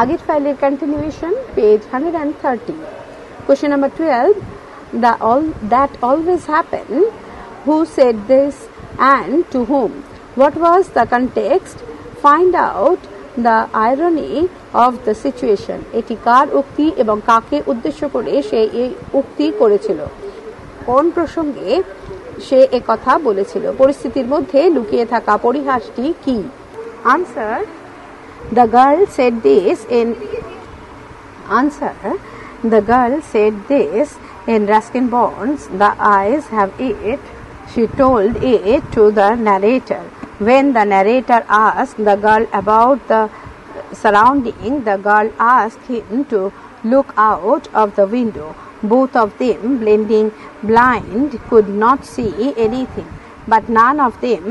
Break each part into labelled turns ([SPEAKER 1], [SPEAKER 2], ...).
[SPEAKER 1] আগের ফাইলের continuation, page 130. Question number 12. That always happen. Who said this and to whom? What was the context? Find out the irony of the situation. এটি কার উক্তি এবং কাকে উদ্দেশ্য করে সে এই উক্তি করেছিল, কোন প্রসঙ্গে সে কথা বলেছিল, পরিস্থিতির মধ্যে লুকিয়ে থাকা পরিহাসটি কি? Answer. The girl said this in Ruskin Bonds. The eyes have it. She told it to the narrator. When the narrator asked the girl about the surrounding, the girl asked him to look out of the window. Both of them, blending blind, could not see anything, but none of them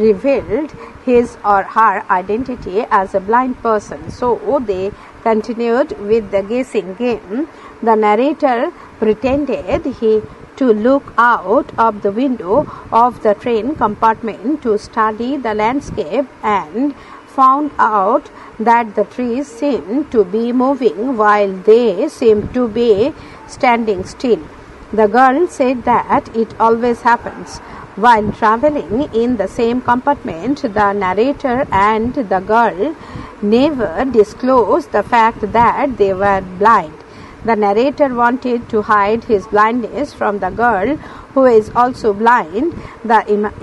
[SPEAKER 1] revealed his or her identity as a blind person. So they continued with the guessing game. The narrator pretended to look out of the window of the train compartment to study the landscape and found out that the trees seemed to be moving while they seemed to be standing still. The girl said that it always happens. While traveling in the same compartment, the narrator and the girl never disclosed the fact that they were blind. The narrator wanted to hide his blindness from the girl, who is also blind. The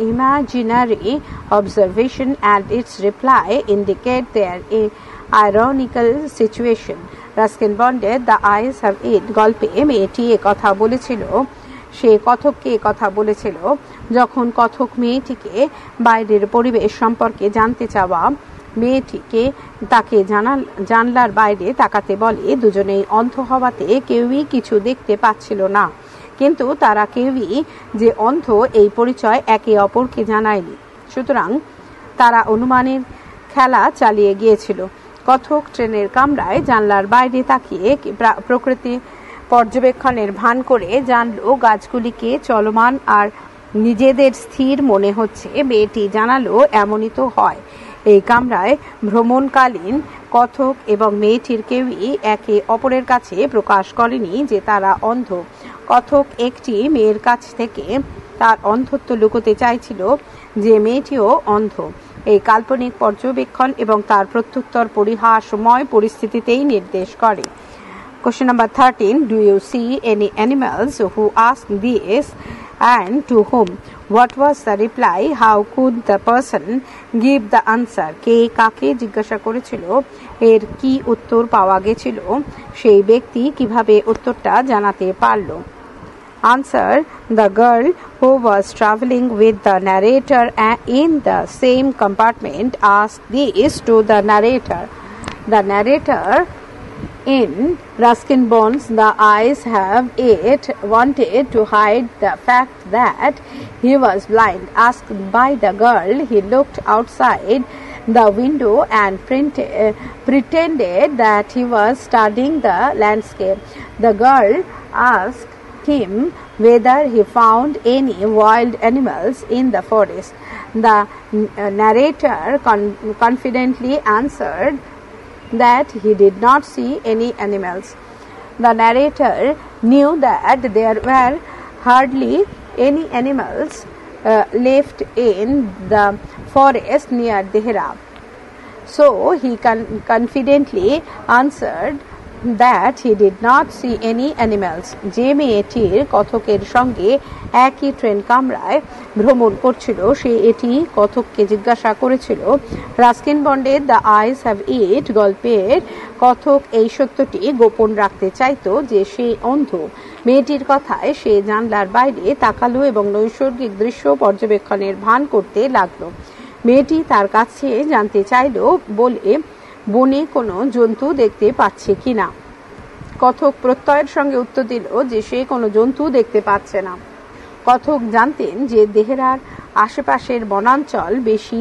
[SPEAKER 1] imaginary observation and its reply indicate their ironical situation. Ruskin Bonded The Eyes Have It গল্পে মেয়েটি কথা বলেছিল, সে কথককে কথা বলেছিল। যখন কথক মেয়েটিকে বাইরের পরিবেশ সম্পর্কে জানতে চাওয়া মেয়েটিকে তাকে জানলার বাইরে তাকাতে বলে, দুজনেই অন্ধ হওয়াতে কেউই কিছু দেখতে পাচ্ছিল না, কিন্তু তারা কেউই যে অন্ধ এই পরিচয় একে অপরকে জানায়নি। সুতরাং তারা অনুমানের খেলা চালিয়ে গিয়েছিল। কথক ট্রেনের কামরায় জানলার বাইরে তাকিয়ে প্রকৃতি পর্যবেক্ষণের ভান করে জানলো গাছগুলিকে চলমান আর নিজেদের স্থির মনে হচ্ছে। মেয়েটি জানালো এমনই তো হয়। এই কামরায় ভ্রমণকালীন কথক এবং মেয়েটির কেউই একে অপরের কাছে প্রকাশ করেনি যে তারা অন্ধ। কথক একটি মেয়ের কাছ থেকে তার অন্ধত্ব লুকোতে চাইছিল যে মেয়েটিও অন্ধ। এই কাল্পনিক পর্যবেক্ষণ এবং তার প্রত্যুত্তর পরিহাসময় পরিস্থিতিতেই নির্দেশ করে। Question number 13. Do you see any animals who asked this and to whom? What was the reply? How could the person give the answer? কে কাকে জিজ্ঞাসা করেছিল, এর কি উত্তর পাওয়া গেছিল, সেই ব্যক্তি কিভাবে উত্তরটা জানাতে পারল? Answer. The girl who was traveling with the narrator in the same compartment asked this to the narrator. The narrator in Ruskin Bonds The Eyes Have It wanted to hide the fact that he was blind. Asked by the girl, he looked outside the window and pretended that he was studying the landscape. The girl asked him whether he found any wild animals in the forest. The narrator confidently answered that he did not see any animals. The narrator knew that there were hardly any animals left in the forest near Dehra. So he confidently answered that he did not see any animals. যে মেয়েটির কথকের সঙ্গে একই train কামরায় ভ্রমণ করছিল, সে এটি কথককে জিজ্ঞাসা করেছিল। রাস্কিন বন্ডের দ্য আইস হ্যাভ ইট গল্পের কথক এই সত্যটি গোপন রাখতে চাইতো যে সে অন্ধ। মেয়েটির কথায় সে জানলার বাইরে তাকালো এবং নৈসর্গিক দৃশ্য পর্যবেক্ষণের ভান করতে লাগলো। মেয়েটি তার কাছে জানতে চাইল বলে বনে কোনো জন্তু দেখতে পাচ্ছে কিনা। কথক প্রত্যয়ের সঙ্গে উত্তর দিল যে সে কোনো জন্তু দেখতে পাচ্ছে না। কথক জানতেন যে দেহরার আশেপাশের বনাঞ্চল বেশি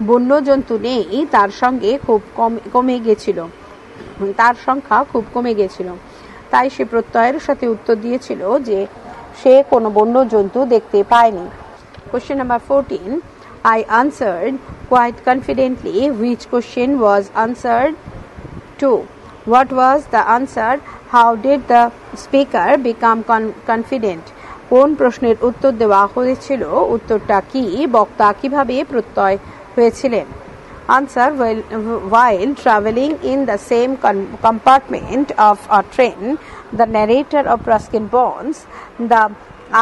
[SPEAKER 1] বন্যজন্তু নেই, তার সংখ্যা খুব কমে গেছিল। তাই সে প্রত্যয়ের সাথে উত্তর দিয়েছিল যে সে কোনো বন্যজন্তু দেখতে পায়নি। Question number 14. I answered quite confidently. Which question was answered to? What was the answer? How did the speaker become confident? কোন প্রশ্নের উত্তর দেওয়া হয়েছিল, উত্তরটা কি, বক্তা কিভাবে প্রত্যয় হয়েছিলেন? Answer: while traveling in the same compartment of a train, the narrator of Ruskin Bonds, the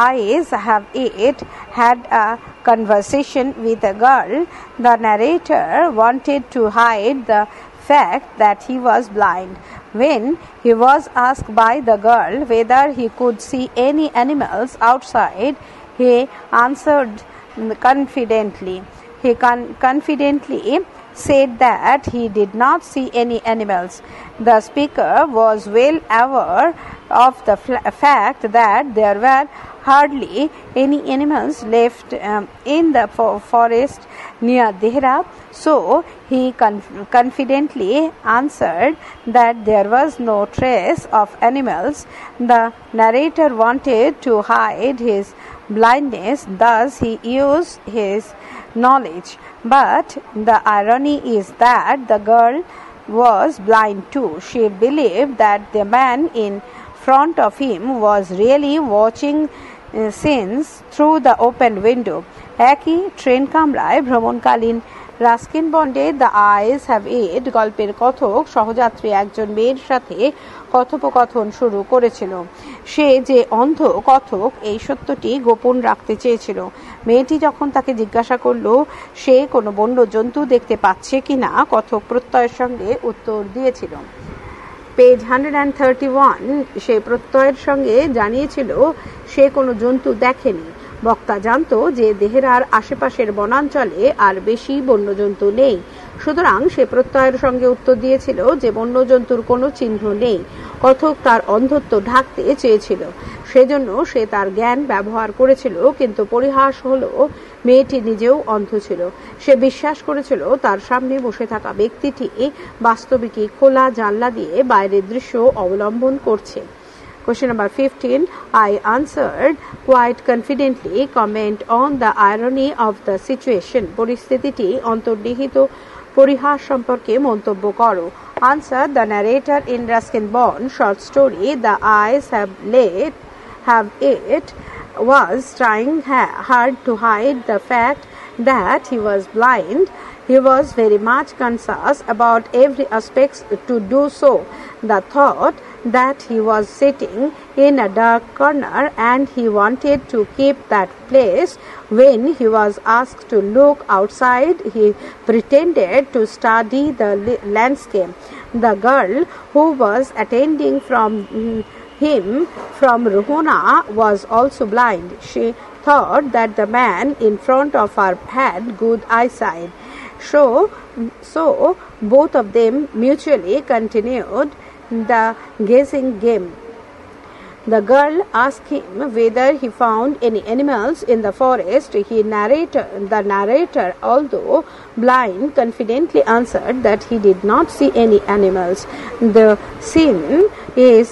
[SPEAKER 1] eyes have it, had a conversation with a girl. The narrator wanted to hide the fact that he was blind. When he was asked by the girl whether he could see any animals outside, he answered confidently. He confidently said that he did not see any animals. The speaker was well aware of the fact that there were hardly any animals left in the forest near Dehra, so he confidently answered that there was no trace of animals. The narrator wanted to hide his blindness, thus he used his knowledge. But the irony is that the girl was blind too. She believed that the man in front of him was really watching scenes through the open window. একই train কামরায় ভ্রমণকালীন Ruskin বন্ডে the eyes have it গল্পের কথক সহযাত্রী একজন মেয়ের সাথে কথোপকথন শুরু করেছিল। সে যে অন্ধ কথক এই সত্যটি গোপন রাখতে চেয়েছিল। মেয়েটি যখন তাকে জিজ্ঞাসা করল সে কোনো বন্য জন্তু দেখতে পাচ্ছে কিনা, কথক প্রত্যয়ের সঙ্গে উত্তর দিয়েছিল। পেজ 131 সে প্রত্যয়ের সঙ্গে জানিয়েছিল সে কোনো জন্তু দেখেনি। বক্তা জানত যে দেহেরার আশেপাশের বনাঞ্চলে আর বেশি বন্যজন্তু নেই, সুতরাং সে প্রত্যয়ের সঙ্গে উত্তর দিয়েছিল যে বন্যজন্তুর কোনো চিহ্ন নেই। কথক তার অন্ধত্ব ঢাকতে চেয়েছিল, সেজন্য সে তার জ্ঞান ব্যবহার করেছিল, কিন্তু পরিহাস হলো মেয়েটি নিজেও অন্ধ ছিল। সে বিশ্বাস করেছিল তার সামনে বসে থাকা ব্যক্তিটি বাস্তবিকই খোলা জানলা দিয়ে বাইরের দৃশ্য অবলম্বন করছে। Question number 15. I answered quite confidently. Comment on the irony of the situation. পরিস্থিতিটি অন্তর্নিহিত পরিহাস সম্পর্কে মন্তব্য করো। Answer: the narrator in Ruskin Bond short story The Eyes Have It was trying hard to hide the fact that he was blind. He was very much conscious about every aspect to do so. The thought that he was sitting in a dark corner and he wanted to keep that place. When he was asked to look outside, he pretended to study the landscape. The girl who was attending him from Ruhuna was also blind. She thought that the man in front of her had good eyesight. So both of them mutually continued the guessing game. The girl asked him whether he found any animals in the forest. The narrator, although blind, confidently answered that he did not see any animals. The scene is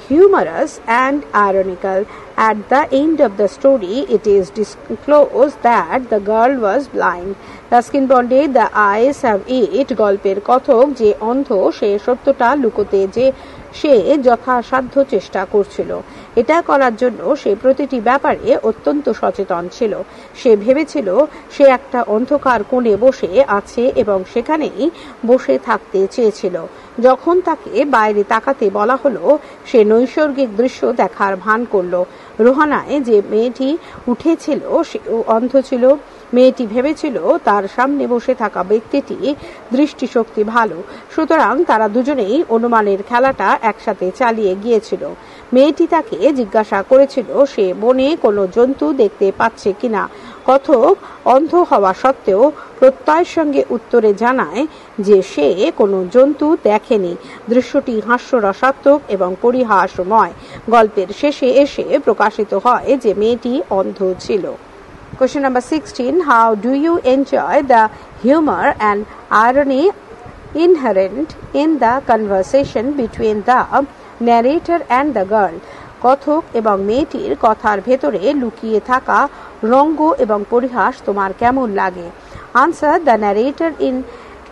[SPEAKER 1] humorous and ironical. At the end of the story, it is disclosed that the girl was blind. Ruskin বন্ডে the eyes have it গল্পের কথক যে অন্ধ সে সত্যটা লুকোতে যে সে যথাসাধ্য চেষ্টা করছিল। এটা করার জন্য সে প্রতিটি ব্যাপারে অত্যন্ত সচেতন ছিল। সে ভেবেছিল সে একটা অন্ধকার কোণে বসে আছে এবং সেখানেই বসে থাকতে চেয়েছিল। যখন তাকে বাইরে তাকাতে বলা হলো সে নৈসর্গিক দৃশ্য দেখার ভান করল। রোহানায় যে মেয়েটি উঠেছিল সে অন্ধ ছিল। মেয়েটি ভেবেছিল তার সামনে বসে থাকা ব্যক্তিটি দৃষ্টিশক্তি ভালো, সুতরাং তারা দুজনেই অনুমানের খেলাটা একসাথে চালিয়ে গিয়েছিল। মেয়েটি তাকে জিজ্ঞাসা করেছিল সে বনে কোনো জন্তু দেখতে পাচ্ছে কিনা। কথক অন্ধ হওয়া সত্ত্বেও প্রত্যয়ের সঙ্গে উত্তরে জানায় যে সে কোনো জন্তু দেখেনি। দৃশ্যটি হাস্যরসাত্মক এবং পরিহাসময়। গল্পের শেষে এসে প্রকাশিত হয় যে মেয়েটি অন্ধ ছিল। Question number 16. How do you enjoy the humor and irony inherent in the conversation between the narrator and the girl? কথক এবং মেয়েটির কথার ভেতরে লুকিয়ে থাকা রঙ্গ এবং পরিহাস তোমার কেমন লাগে? Answer: the narrator in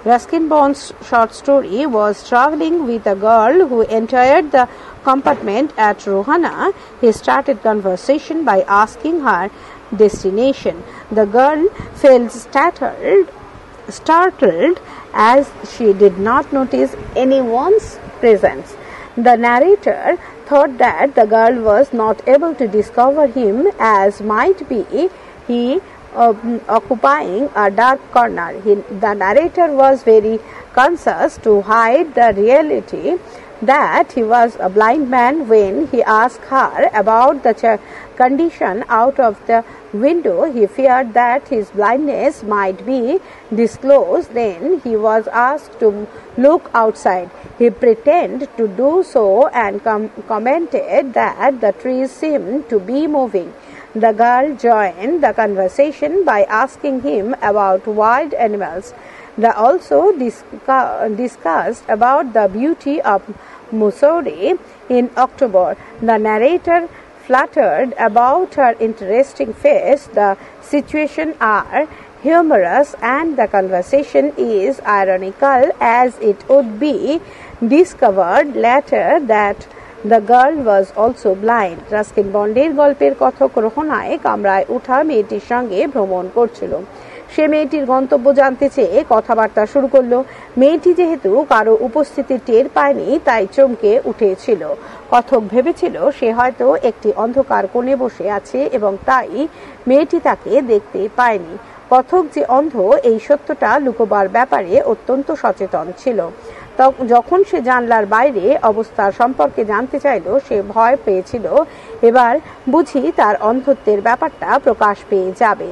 [SPEAKER 1] Ruskin Bond's short story was traveling with a girl who entered the compartment at Rohana. He started conversation by asking her destination. The girl felt startled as she did not notice anyone's presence. The narrator thought that the girl was not able to discover him, as might be he occupying a dark corner. The narrator was very conscious to hide the reality that he was a blind man. When he asked her about the condition out of the window, he feared that his blindness might be disclosed. Then he was asked to look outside. He pretended to do so and commented that the trees seemed to be moving. The girl joined the conversation by asking him about wild animals. They also discussed about the beauty of Mussoorie in October. The narrator fluttered about her interesting face. The situations are humorous and the conversation is ironical, as it would be discovered later that the girl was also blind. Ruskin বন্ডের গল্পের কথক রোহনায় কামরায় ওঠা মেয়েটির সঙ্গে ভ্রমণ করছিল। সে মেয়েটির গন্তব্য জানতে চেয়ে কথাবার্তা শুরু করলো। মেয়েটি যেহেতু কারো উপস্থিতি টের পায়নি, তাই চমকে উঠেছিল। কথক ভেবেছিল সে হয়তো একটি অন্ধকার কোণে বসে আছে এবং তাই মেয়েটি তাকে দেখতে পায়নি। কথক যে অন্ধ এই সত্যটা লুকোবার ব্যাপারে অত্যন্ত সচেতন ছিল। যখন সে জানলার বাইরে অবস্থা সম্পর্কে জানতে চাইল, সে ভয় পেয়েছিল এবার বুঝি তার অন্ধত্বের ব্যাপারটা প্রকাশ পেয়ে যাবে।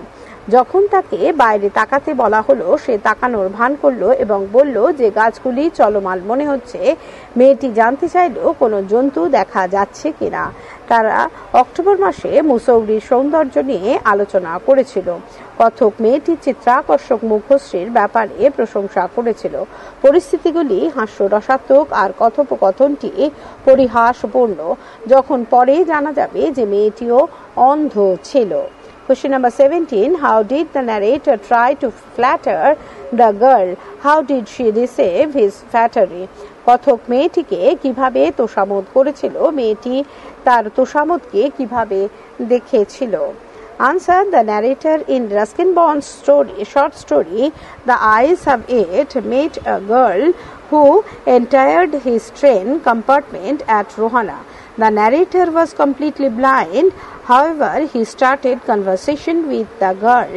[SPEAKER 1] যখন তাকে বাইরে তাকাতে বলা হলো, সে তাকানোর ভান করলো এবং বলল যে গাছগুলি চলমান মনে হচ্ছে। মেয়েটি জানতে চাইল কোনো জন্তু দেখা যাচ্ছে কিনা। তারা অক্টোবর মাসে মুসৌরির সৌন্দর্য নিয়ে আলোচনা করেছিল। কথক মেয়েটির চিত্রাকর্ষক মুখশ্রীর ব্যাপারে প্রশংসা করেছিল। পরিস্থিতিগুলি হাস্যরসাত্মক আর কথোপকথনটি পরিহাসপূর্ণ, যখন পরে জানা যাবে যে মেয়েটিও অন্ধ ছিল। Question number 17. How did the narrator try to flatter the girl? How did she receive his flattery? কথক মেয়েটিকে কিভাবে তোষামোদ করেছিল? মেয়েটি তার তোষামোদকে কিভাবে দেখেছিল? Answer. The narrator in Ruskin Bond's short story, The Eyes Have It, met a girl who entered his train compartment at Rohana. The narrator was completely blind. However, he started conversation with the girl.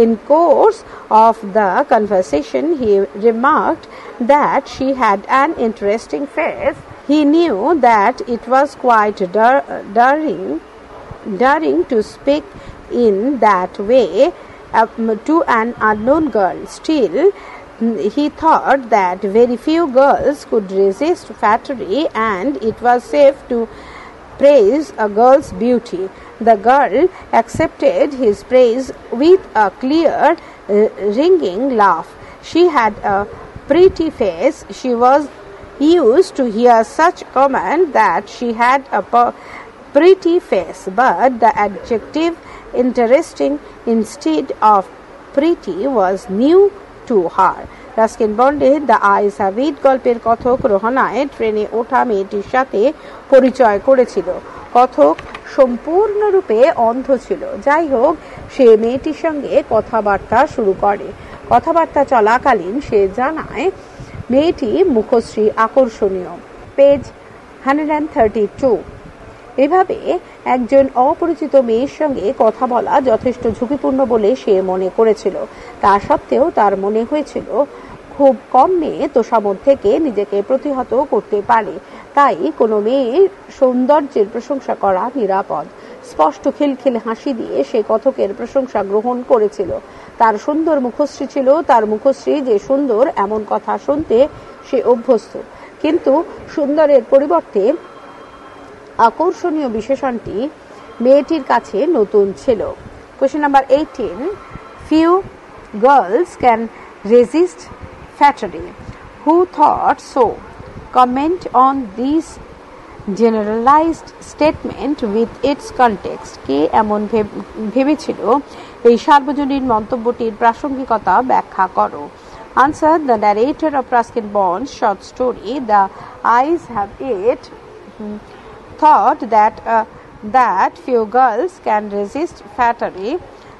[SPEAKER 1] In course of the conversation, he remarked that she had an interesting face. He knew that it was quite daring to speak in that way to an unknown girl. Still, he thought that very few girls could resist flattery, and it was safe to praise a girl's beauty. The girl accepted his praise with a clear, ringing laugh. She had a pretty face. She was used to hear such comment that she had a pretty face, but the adjective interesting instead of pretty was new to her. Ruskin বন্ডের the eyes have it গল্পের কথক রোহনায় ট্রেনে ওঠা মেয়েটির সাথে পরিচয় করেছিল। কথক সম্পূর্ণরূপে অন্ধ ছিল। যাই হোক, সে মেয়েটির সঙ্গে কথাবার্তা শুরু করে। কথাবার্তা চলাকালীন সে জানায় মেয়েটি মুখশ্রী আকর্ষণীয়। পেজ 132। এভাবে একজন অপরিচিত মেয়ের সঙ্গে কথা বলা যথেষ্ট ঝুঁকিপূর্ণ বলে সে মনে করেছিল। তা সত্ত্বেও তার মনে হয়েছিল খুব কম মেয়ে তোষামোদ থেকে নিজেকে প্রতিহত করতে পারে। তাই কোনো মেয়ের সৌন্দর্যের প্রশংসা করা নিরাপদ। স্পষ্ট খিলখিল হাসি দিয়ে সে কথকের প্রশংসা গ্রহণ করেছিল। তার সুন্দর মুখশ্রী ছিল। তার মুখশ্রী যে সুন্দর এমন কথা শুনতে সে অভ্যস্ত, কিন্তু সুন্দরের পরিবর্তে আকর্ষণীয় বিশেষণটি মেয়েটির কাছে নতুন ছিল। Question number 18. Few girls can resist flattery. Who thought so? Comment on this generalized statement with its context. কে এমন ভেবেছিল? এই সার্বজনীন মন্তব্যটির প্রাসঙ্গিকতা ব্যাখ্যা করো। Answer. The narrator of Ruskin Bond's short story, The Eyes Have It, thought that few girls can resist flattery.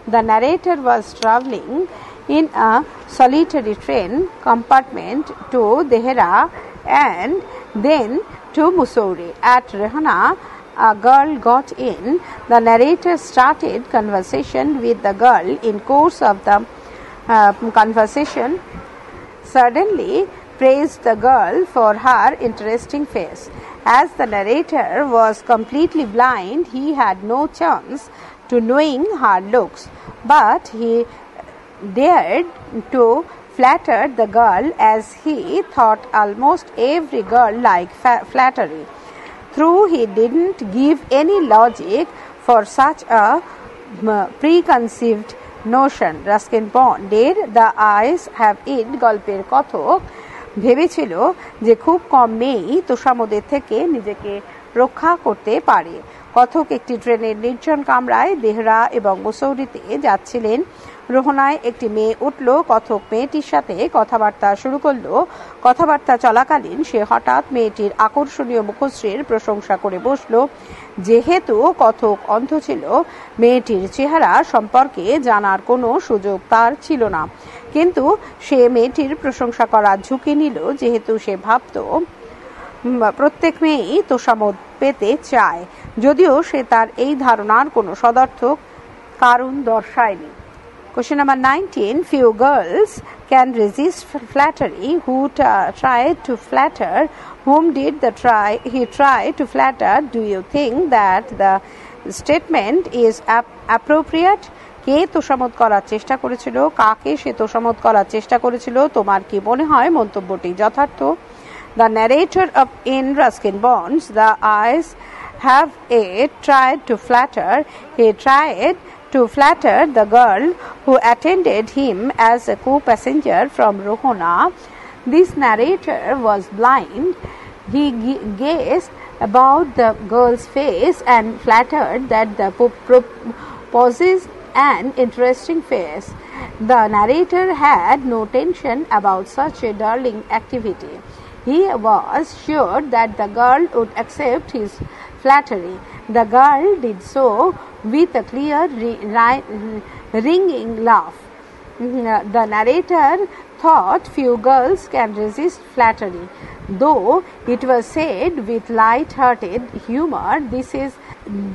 [SPEAKER 1] The narrator was travelling in a solitary train compartment to Dehra and then to Mussoorie. At Rehana, a girl got in. The narrator started conversation with the girl. In course of the conversation, suddenly praised the girl for her interesting face. As the narrator was completely blind, he had no chance to knowing her looks, but he dared to flatter the girl, as he thought almost every girl liked flattery. Though he didn't give any logic for such a preconceived notion. Ruskin Bond'ের the eyes have it গল্পের কথক ভেবেছিল যে খুব কম মেয়েই তোষামোদের থেকে নিজেকে রক্ষা করতে পারে। কথক একটি ট্রেনের নির্জন কামরায় দেহরা এবং মুসৌরিতে যাচ্ছিলেন। রোহনায় একটি মেয়ে উঠল। কথক মেয়েটির সাথে কথাবার্তা শুরু করল। কথাবার্তা চলাকালীন সে হঠাৎ মেয়েটির আকর্ষণীয় মুখশ্রীর প্রশংসা করে বসল। যেহেতু কথক অন্ধ ছিল, মেয়েটির চেহারা সম্পর্কে জানার কোনো সুযোগ তার ছিল না, কিন্তু সে মেয়েটির প্রশংসা করার ঝুঁকি নিল, যেহেতু সে ভাবত প্রত্যেক মেয়েই তোষামোদ পেতে চায়, যদিও সে তার এই ধারণার কোনো সদর্থক কারণ দর্শায়নি। Question number 19. Few girls can resist flattery. Who tried to flatter? Whom did he try to flatter? Do you think that the statement is appropriate? কে তোষামোদ করার চেষ্টা করেছিল? কাকে সে তোষামোদ করার চেষ্টা করেছিল? তোমার কি mone hoy মন্তব্যটি যথার্থ? The narrator in Ruskin Bond's The Eyes Have It tried to flatter. He tried to flatter the girl who attended him as a co-passenger from Rohana. This narrator was blind. He gazed about the girl's face and flattered that the possessed an interesting face. The narrator had no tension about such a darling activity. He was sure that the girl would accept his flattery. The girl did so with a clear ringing laugh. The narrator thought few girls can resist flattery. Though it was said with light-hearted humor, this is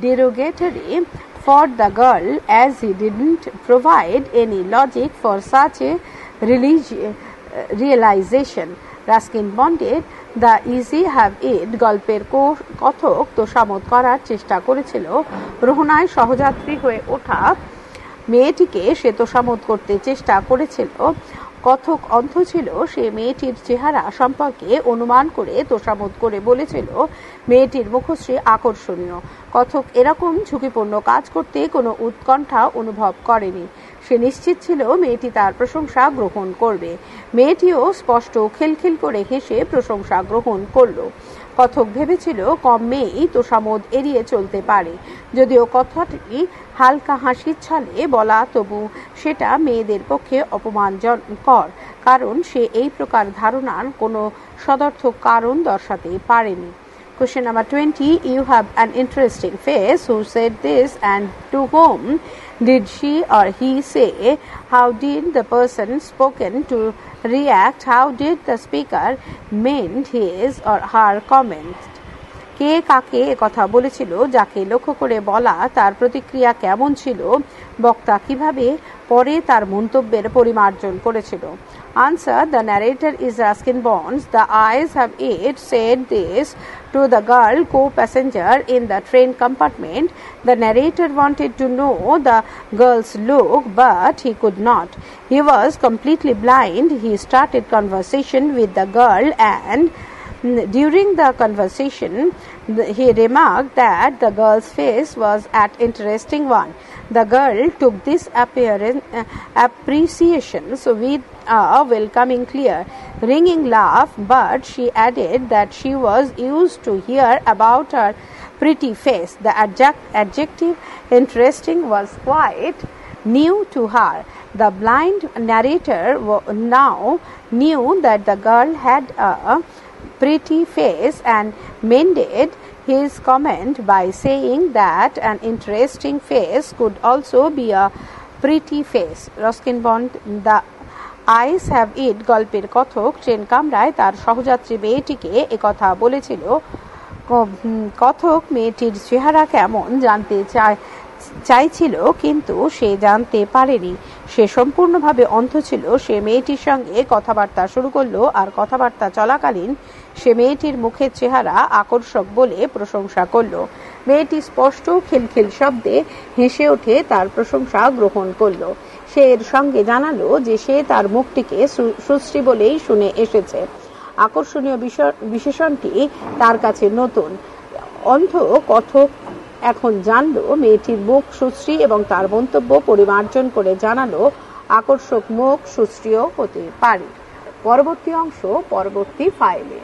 [SPEAKER 1] derogatory for the girl, as he didn't provide any logic for such a realization. Ruskin Bond'ের the eyes have it গল্পের কথক তোষামোদ করার চেষ্টা করেছিল। রোহনায় সহযাত্রী হয়ে ওঠা মেয়েটিকে সে তোষামোদ করতে চেষ্টা করেছিল। কথক অন্ধ ছিল, সে মেয়েটির চেহারা সম্পর্কে অনুমান করে তোষামোদ করে বলেছিল মেয়েটির মুখশ্রী আকর্ষণীয়। কথক এরকম ঝুঁকিপূর্ণ কাজ করতে কোনো উৎকণ্ঠা অনুভব করেনি। সে নিশ্চিত ছিল মেয়েটি তার প্রশংসা গ্রহণ করবে। মেয়েটিও স্পষ্ট খিলখিল করে হেসে প্রশংসা গ্রহণ করল। কথক ভেবেছিল কম মেয়েই তোষামোদ এড়িয়ে চলতে পারে। যদিও কথাটি হালকা হাসির ছলে বলা, তবু সেটা মেয়েদের পক্ষে অপমানজনকর, কারণ সে এই প্রকার ধারণার কোনো সদর্থক কারণ দর্শাতে পারেনি। Question number 20. You have an interesting face. Who said this and to whom did she or he say? How did the person spoken to react? How did the speaker meant his or her comment? কে কাকে কথা বলেছিল, যাকে লক্ষ্য করে বলা, তার প্রতিক্রিয়া কেমন ছিল, বক্তা কিভাবে পরে তার মন্তব্যের পরিমার্জন করেছিল? Answer. The narrator is Ruskin Bond's The Eyes Have It said this to the girl co-passenger in the train compartment. The narrator wanted to know the girl's look, but he could not. He was completely blind. He started conversation with the girl, and during the conversation he remarked that the girl's face was an interesting one. The girl took this appreciation with a welcoming, clear, ringing laugh, but she added that she was used to hear about her pretty face. The adjective interesting was quite new to her. The blind narrator now knew that the girl had a pretty face and mended his comment by saying that an interesting face could also be a pretty face. Ruskin Bond, The Eyes Have It গল্পের কথক train কামরায় তার সহযাত্রী মেয়েটিকে একথা বলেছিল। কথক মেয়েটির চেহারা কেমন জানতে চাইছিল, কিন্তু সে জানতে পারেনি। সে সম্পূর্ণভাবে অন্ধ ছিল। সে মেয়েটির সঙ্গে কথাবার্তা শুরু করলো, আর কথাবার্তা চলাকালীন সে মেয়েটির মুখের চেহারা আকর্ষক বলে প্রশংসা করলো। মেয়েটি স্পষ্ট খিলখিল শব্দে হেসে ওঠে, তার প্রশংসা গ্রহণ করলো। সে এর সঙ্গে জানালো যে সে তার মুখটিকে সুশ্রী বলেই শুনে এসেছে। আকর্ষণীয় বিশেষণটি তার কাছে নতুন। অন্ধ কথক এখন জানলো মেয়েটির মুখ সুশ্রী এবং তার মন্তব্য পরিমার্জন করে জানালো আকর্ষক মুখ সুশ্রীও হতে পারে। পরবর্তী অংশ পরবর্তী ফাইলে।